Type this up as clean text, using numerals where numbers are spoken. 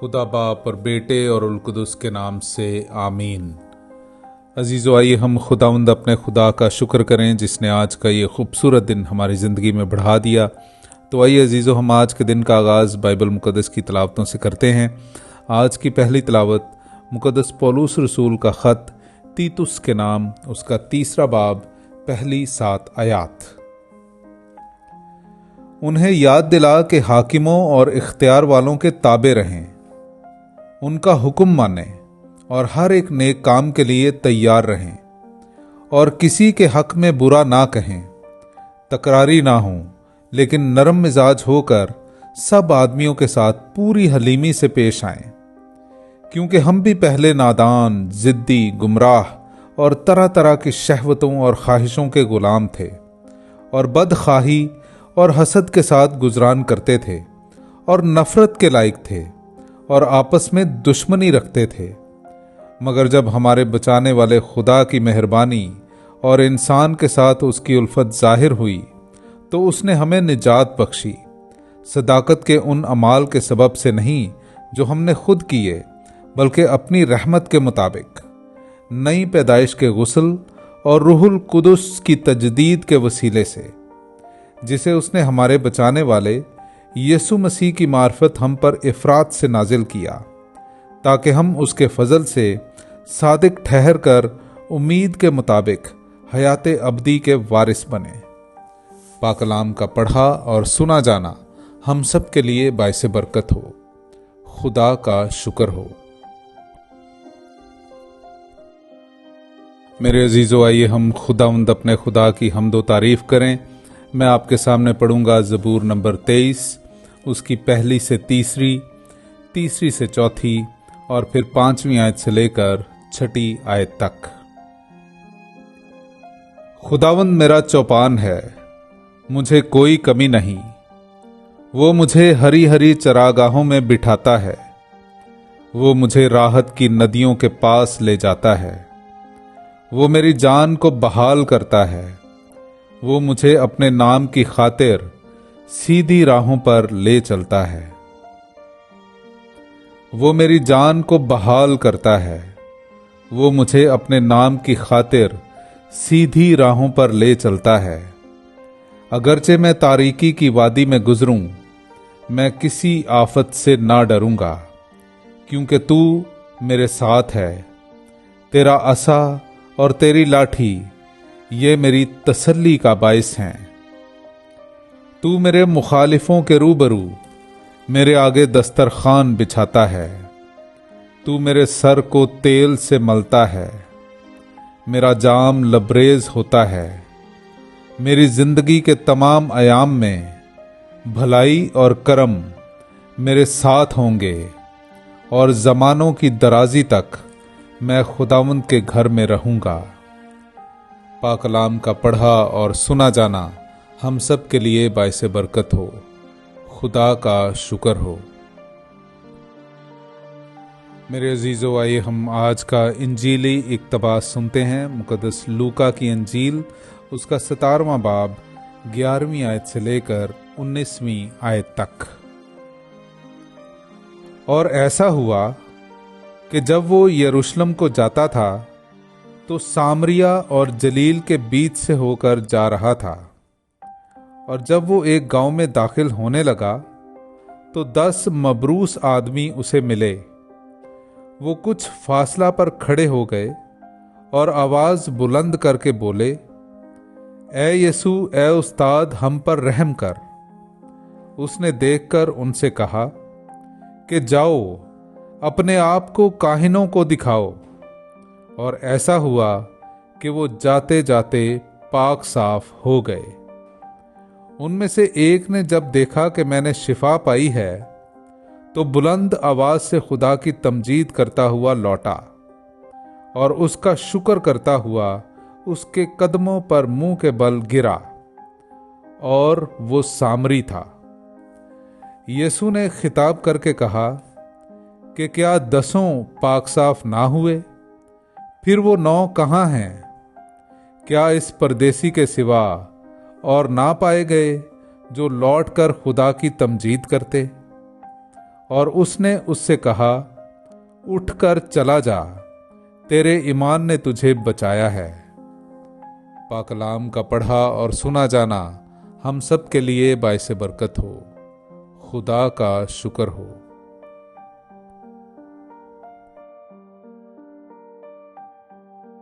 खुदा बाप और बेटे और उल कुदस के नाम से आमीन। अजीज़ो, आइए हम खुदावंद अपने खुदा का शुक्र करें जिसने आज का ये खूबसूरत दिन हमारी ज़िंदगी में बढ़ा दिया। तो आइए अजीज़ो, हम आज के दिन का आगाज़ बाइबल मुक़द्दस की तलावतों से करते हैं। आज की पहली तलावत मुक़द्दस पौलुस रसूल का ख़त तीतुस के नाम, उसका 3 बाब, पहली 7 आयात। उन्हें याद दिला कि हाकिमों और इख्तियार वालों के ताबे रहें, उनका हुक्म मानें और हर एक नेक काम के लिए तैयार रहें और किसी के हक में बुरा ना कहें, तकरारी ना हों, लेकिन नरम मिजाज होकर सब आदमियों के साथ पूरी हलीमी से पेश आएं, क्योंकि हम भी पहले नादान, जिद्दी, गुमराह और तरह तरह की शहवतों और ख्वाहिशों के गुलाम थे और बदखाही और हसद के साथ गुजरान करते थे और नफरत के लायक थे और आपस में दुश्मनी रखते थे। मगर जब हमारे बचाने वाले खुदा की मेहरबानी और इंसान के साथ उसकी उल्फत जाहिर हुई तो उसने हमें निजात बख्शी, सदाकत के उन अमाल के सबब से नहीं जो हमने खुद किए, बल्कि अपनी रहमत के मुताबिक नई पैदाइश के गुस्ल और रूहुल कुदस की तजदीद के वसीले से, जिसे उसने हमारे बचाने वाले यीशु मसीह की मार्फत हम पर इफरात से नाजिल किया, ताकि हम उसके फजल से सादिक ठहर कर उम्मीद के मुताबिक हयात अबदी के वारिस बने। पाकलाम का पढ़ा और सुना जाना हम सब के लिए बाइसे बरकत हो। खुदा का शुक्र हो। मेरे अजीज़ों, आइए हम खुदावंद अपने खुदा की हम्दो तारीफ करें। मैं आपके सामने पढ़ूंगा ज़बूर नंबर 23, उसकी पहली से तीसरी से चौथी और फिर 5वीं आयत से लेकर 6ठी आयत तक। खुदावंद मेरा चौपान है, मुझे कोई कमी नहीं। वो मुझे हरी हरी चरागाहों में बिठाता है, वो मुझे राहत की नदियों के पास ले जाता है। वो मेरी जान को बहाल करता है, वो मुझे अपने नाम की खातिर सीधी राहों पर ले चलता है। वो मेरी जान को बहाल करता है, वो मुझे अपने नाम की खातिर सीधी राहों पर ले चलता है। अगरचे मैं तारीकी की वादी में गुजरूं, मैं किसी आफत से ना डरूंगा, क्योंकि तू मेरे साथ है। तेरा असा और तेरी लाठी ये मेरी तसल्ली का बाइस हैं। तू मेरे मुखालिफों के रूबरू मेरे आगे दस्तरखान बिछाता है। तू मेरे सर को तेल से मलता है, मेरा जाम लबरेज होता है। मेरी जिंदगी के तमाम अयाम में भलाई और करम मेरे साथ होंगे और जमानों की दराजी तक मैं खुदावंद के घर में रहूंगा। पाकलाम का पढ़ा और सुना जाना हम सब के लिए बाइसे बरकत हो। खुदा का शुक्र हो। मेरे अजीज़ों, आइए हम आज का इंजीली इक्तबास सुनते हैं। मुक़द्दस लूका की इंजील, उसका 17वां बाब, 11वीं आयत से लेकर 19वीं आयत तक। और ऐसा हुआ कि जब वो यरूशलेम को जाता था तो सामरिया और जलील के बीच से होकर जा रहा था। और जब वो एक गांव में दाखिल होने लगा तो 10 मबरूस आदमी उसे मिले। वो कुछ फासला पर खड़े हो गए और आवाज बुलंद करके बोले, ए यीशु, ए उस्ताद, हम पर रहम कर। उसने देखकर उनसे कहा कि जाओ, अपने आप को काहिनों को दिखाओ। और ऐसा हुआ कि वो जाते जाते पाक साफ हो गए। उनमें से एक ने जब देखा कि मैंने शिफा पाई है तो बुलंद आवाज से खुदा की तमजीद करता हुआ लौटा और उसका शुक्र करता हुआ उसके कदमों पर मुंह के बल गिरा, और वो सामरी था। यीशु ने खिताब करके कहा कि क्या 10 पाक साफ ना हुए? फिर वो 9 कहाँ हैं? क्या इस परदेसी के सिवा और ना पाए गए जो लौटकर खुदा की तमजीद करते? और उसने उससे कहा, उठकर चला जा, तेरे ईमान ने तुझे बचाया है। पाक कलाम का पढ़ा और सुना जाना हम सब के लिए बाइस बरकत हो। खुदा का शुक्र हो।